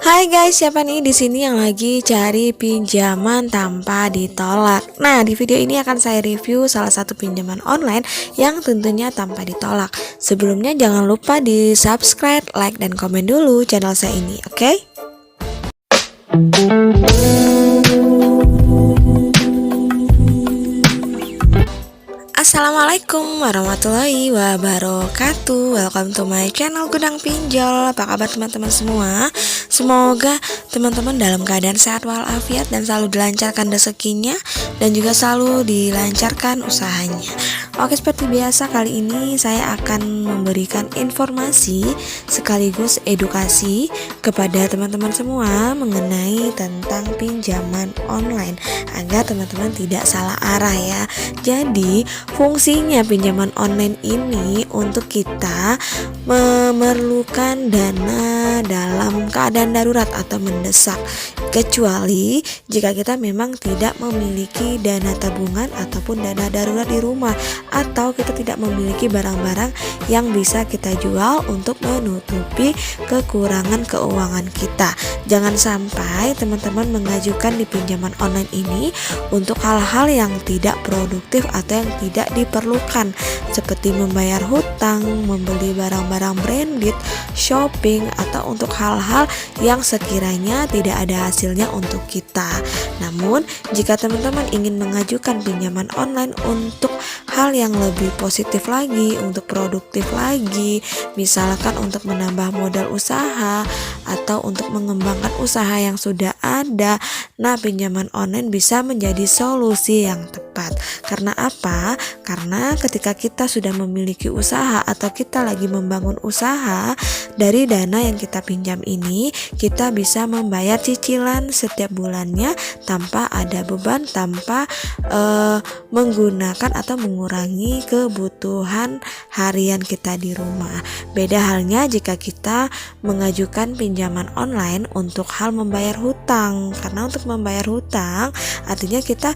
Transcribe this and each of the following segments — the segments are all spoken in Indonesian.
Hai guys, siapa nih di sini yang lagi cari pinjaman tanpa ditolak? Nah, di video ini akan saya review salah satu pinjaman online yang tentunya tanpa ditolak. Sebelumnya jangan lupa di subscribe, like, dan komen dulu channel saya ini, oke? Assalamualaikum warahmatullahi wabarakatuh. Welcome to my channel Gudang Pinjol. Apa kabar teman-teman semua? Semoga teman-teman dalam keadaan sehat walafiat dan selalu dilancarkan rezekinya dan juga selalu dilancarkan usahanya. Oke, seperti biasa kali ini saya akan memberikan informasi sekaligus edukasi kepada teman-teman semua mengenai tentang pinjaman online agar teman-teman tidak salah arah ya. Jadi fungsinya pinjaman online ini untuk kita memerlukan dana dalam keadaan darurat atau mendesak, kecuali jika kita memang tidak memiliki dana tabungan ataupun dana darurat di rumah, atau kita tidak memiliki barang-barang yang bisa kita jual untuk menutupi kekurangan keuangan kita. Jangan sampai teman-teman mengajukan di pinjaman online ini untuk hal-hal yang tidak produktif atau yang tidak diperlukan, seperti membayar hutang, membeli barang-barang branded, shopping, atau untuk hal-hal yang sekiranya tidak ada hasilnya untuk kita. Namun, jika teman-teman ingin mengajukan pinjaman online untuk hal yang lebih positif lagi, untuk produktif lagi, misalkan untuk menambah modal usaha atau untuk mengembangkan usaha yang sudah ada, nah pinjaman online bisa menjadi solusi yang tepat. Karena apa? Karena ketika kita sudah memiliki usaha atau kita lagi membangun usaha, dari dana yang kita pinjam ini kita bisa membayar cicilan setiap bulannya tanpa ada beban, tanpa menggunakan atau mengurangi kebutuhan harian kita di rumah. Beda halnya jika kita mengajukan pinjaman online untuk hal membayar hutang, karena untuk membayar hutang artinya kita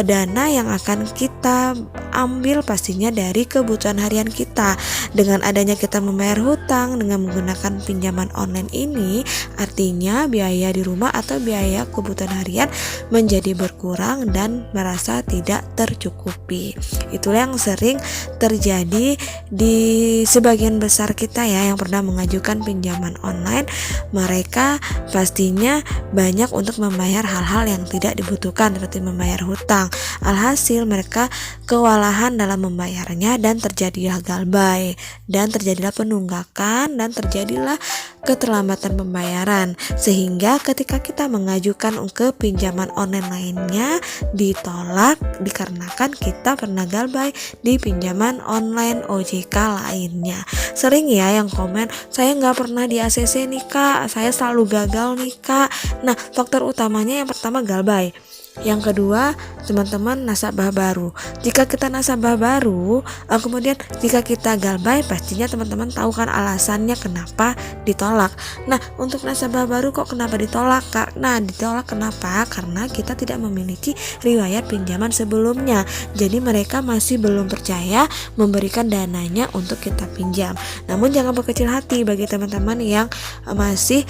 dana yang akan kita ambil pastinya dari kebutuhan harian kita. Dengan adanya kita membayar hutang dengan menggunakan pinjaman online ini, artinya biaya di rumah atau biaya kebutuhan harian menjadi berkurang dan merasa tidak tercukupi. Itulah yang sering terjadi di sebagian besar kita ya yang pernah mengajukan pinjaman online. Mereka pastinya banyak untuk membayar hal-hal yang tidak dibutuhkan seperti membayar hutang. Alhasil mereka kewalahan dalam membayarnya dan terjadilah galbay dan terjadilah penunggakan dan terjadilah keterlambatan pembayaran, sehingga ketika kita mengajukan ke pinjaman online lainnya ditolak dikarenakan kita pernah galbay di pinjaman online OJK lainnya. Sering ya yang komen, saya nggak pernah di ACC nih kak, saya selalu gagal nih kak. Nah, faktor utamanya yang pertama galbay, yang kedua teman-teman nasabah baru. Jika kita nasabah baru, kemudian jika kita galbay, pastinya teman-teman tahu kan alasannya kenapa ditolak. Nah, untuk nasabah baru kok kenapa ditolak kak? Nah, ditolak kenapa? Karena kita tidak memiliki riwayat pinjaman sebelumnya, jadi mereka masih belum percaya memberikan dananya untuk kita pinjam. Namun jangan berkecil hati bagi teman-teman yang masih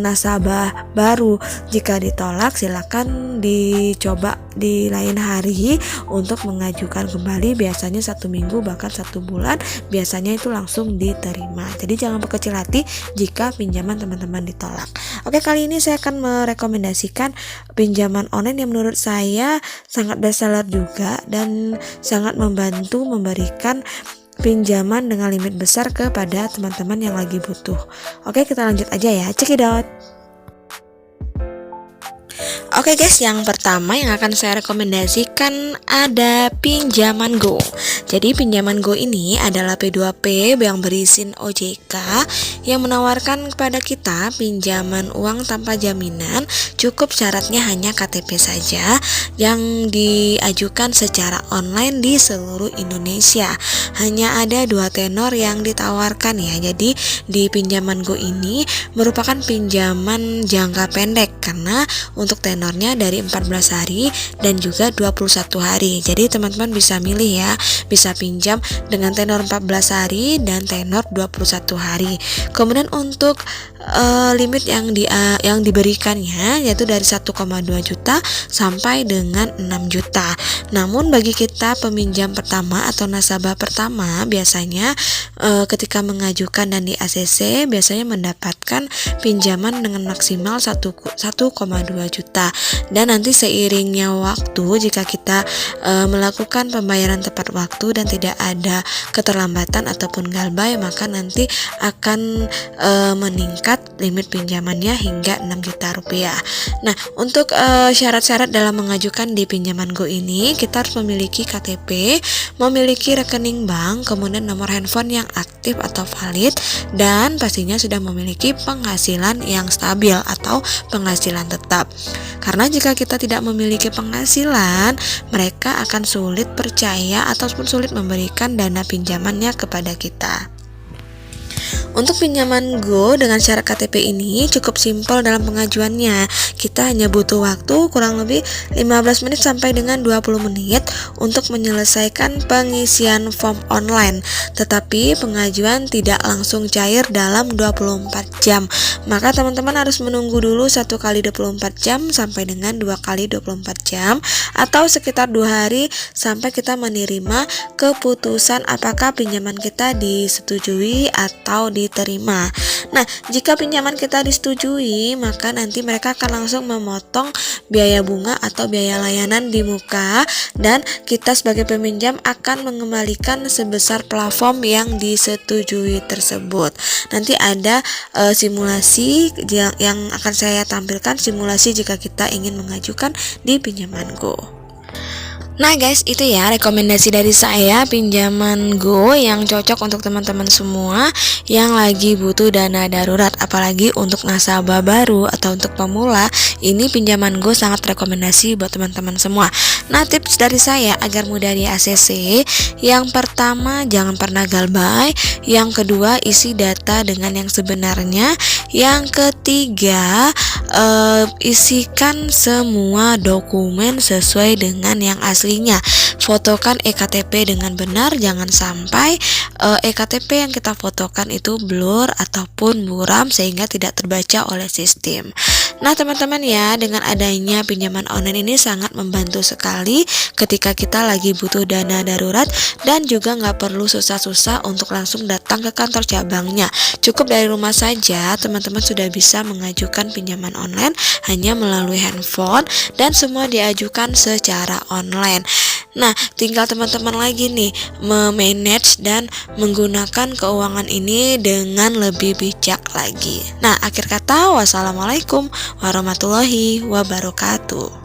nasabah baru. Jika ditolak silakan dicoba di lain hari untuk mengajukan kembali, biasanya 1 minggu bahkan 1 bulan biasanya itu langsung diterima. Jadi jangan berkecil hati jika pinjaman teman-teman ditolak. Oke, kali ini saya akan merekomendasikan pinjaman online yang menurut saya sangat bestseller juga dan sangat membantu memberikan pinjaman dengan limit besar kepada teman-teman yang lagi butuh. Oke, kita lanjut aja ya, check it out. Oke guys, yang pertama yang akan saya rekomendasikan ada Pinjaman Go. Jadi Pinjaman Go ini adalah P2P yang berizin OJK yang menawarkan kepada kita pinjaman uang tanpa jaminan, cukup syaratnya hanya KTP saja, yang diajukan secara online di seluruh Indonesia. Hanya ada 2 tenor yang ditawarkan ya. Jadi di Pinjaman Go ini merupakan pinjaman jangka pendek karena untuk tenornya dari 14 hari dan juga 21 hari. Jadi teman-teman bisa milih ya, bisa pinjam dengan tenor 14 hari dan tenor 21 hari. Kemudian untuk limit yang diberikannya, yaitu dari 1,2 juta sampai dengan 6 juta. Namun bagi kita peminjam pertama atau nasabah pertama, biasanya ketika mengajukan dan di ACC biasanya mendapatkan pinjaman dengan maksimal 1,2 juta. Dan nanti seiringnya waktu, jika kita melakukan pembayaran tepat waktu dan tidak ada keterlambatan ataupun galbay, maka nanti akan meningkat limit pinjamannya hingga 6 juta rupiah. Nah, untuk syarat-syarat dalam mengajukan di pinjaman Go ini, kita harus memiliki KTP, memiliki rekening bank, kemudian nomor handphone yang aktif atau valid, dan pastinya sudah memiliki penghasilan yang stabil atau penghasilan tetap. Karena jika kita tidak memiliki penghasilan, mereka akan sulit percaya ataupun sulit memberikan dana pinjamannya kepada kita. Untuk pinjaman Go dengan syarat KTP ini cukup simpel dalam pengajuannya. Kita hanya butuh waktu kurang lebih 15 menit sampai dengan 20 menit untuk menyelesaikan pengisian form online. Tetapi pengajuan tidak langsung cair dalam 24 jam. Maka teman-teman harus menunggu dulu 1 kali 24 jam sampai dengan 2 kali 24 jam atau sekitar 2 hari sampai kita menerima keputusan apakah pinjaman kita disetujui atau diterima. Nah, jika pinjaman kita disetujui, maka nanti mereka akan langsung memotong biaya bunga atau biaya layanan di muka, dan kita sebagai peminjam akan mengembalikan sebesar plafon yang disetujui tersebut. Nanti ada simulasi yang akan saya tampilkan, simulasi jika kita ingin mengajukan di pinjaman Go. Nah guys, itu ya rekomendasi dari saya pinjaman Go yang cocok untuk teman-teman semua yang lagi butuh dana darurat, apalagi untuk nasabah baru atau untuk pemula. Ini pinjaman Go sangat rekomendasi buat teman-teman semua. Nah, tips dari saya agar mudah di ACC, yang pertama jangan pernah galbay, yang kedua isi data dengan yang sebenarnya, yang ketiga isikan semua dokumen sesuai dengan yang aslinya. Fotokan eKTP dengan benar, jangan sampai eKTP yang kita fotokan itu blur ataupun buram sehingga tidak terbaca oleh sistem. Nah teman-teman ya, dengan adanya pinjaman online ini sangat membantu sekali ketika kita lagi butuh dana darurat, dan juga nggak perlu susah-susah untuk langsung datang ke kantor cabangnya. Cukup dari rumah saja teman-teman sudah bisa mengajukan pinjaman online hanya melalui handphone, dan semua diajukan secara online. Nah, tinggal teman-teman lagi nih memanage dan menggunakan keuangan ini dengan lebih bijak lagi. Nah, akhir kata, wassalamualaikum warahmatullahi wabarakatuh.